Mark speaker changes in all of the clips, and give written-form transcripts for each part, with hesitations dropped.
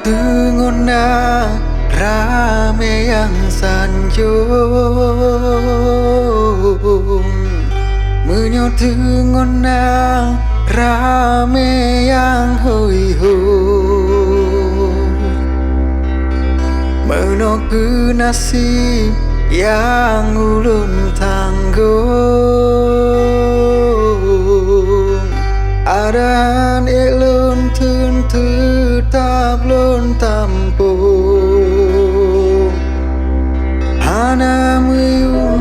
Speaker 1: Tengona rame yang sanjung Tengona rame yang hoi-hoi nasib yang ulun tanggung Adan elun tentu tak belum tampung Hana meyum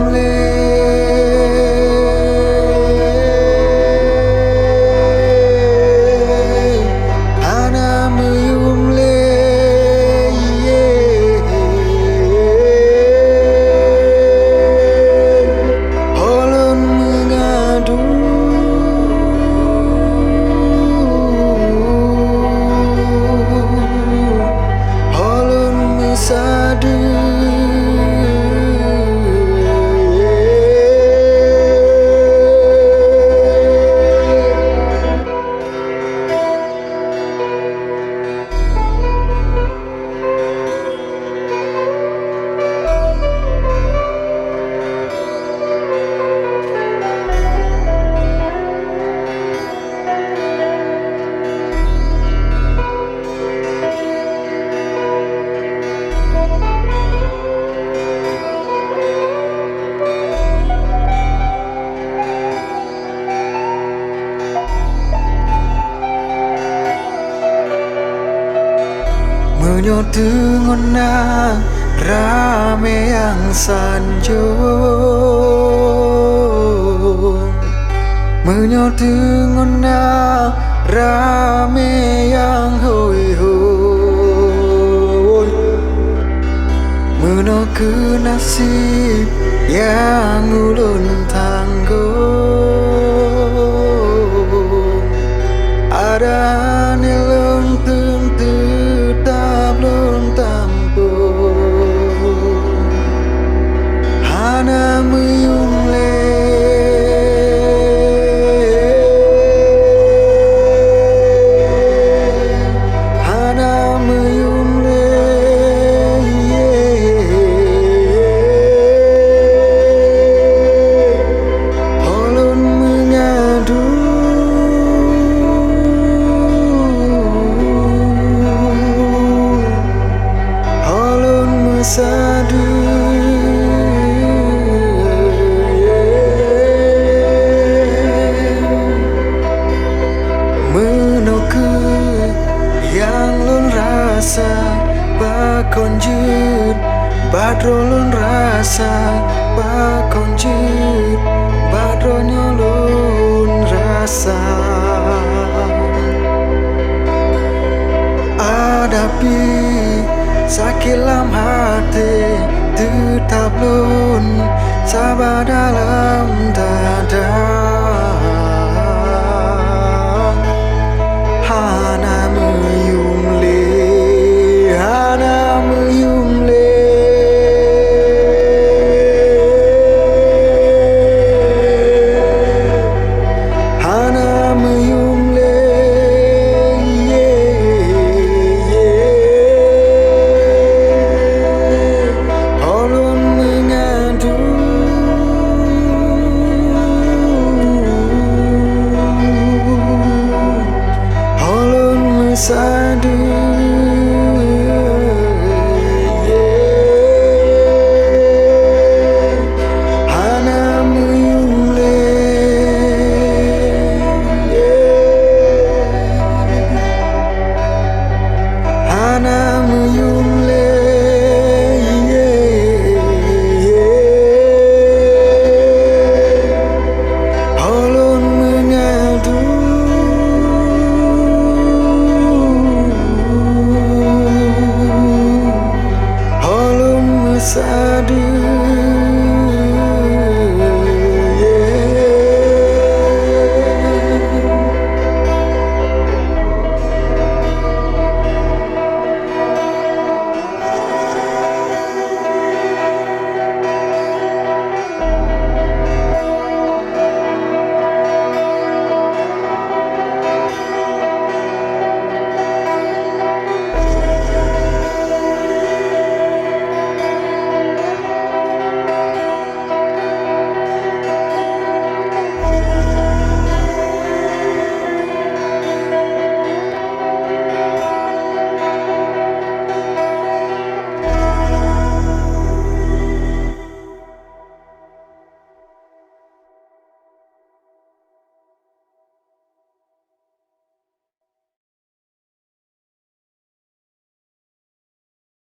Speaker 1: Tengona rame yang sanjung Tengona rame yang hoi-hoi Menok nasib yang ulun tanggung Ada nelung tentu tak belum tampung Hana meyum sadu Menoke yang lun rasa bakonjut Badro lun rasa bakonjut Badronyo lun rasa Adapi sakit dalam hati tetap lun sabar dalam dada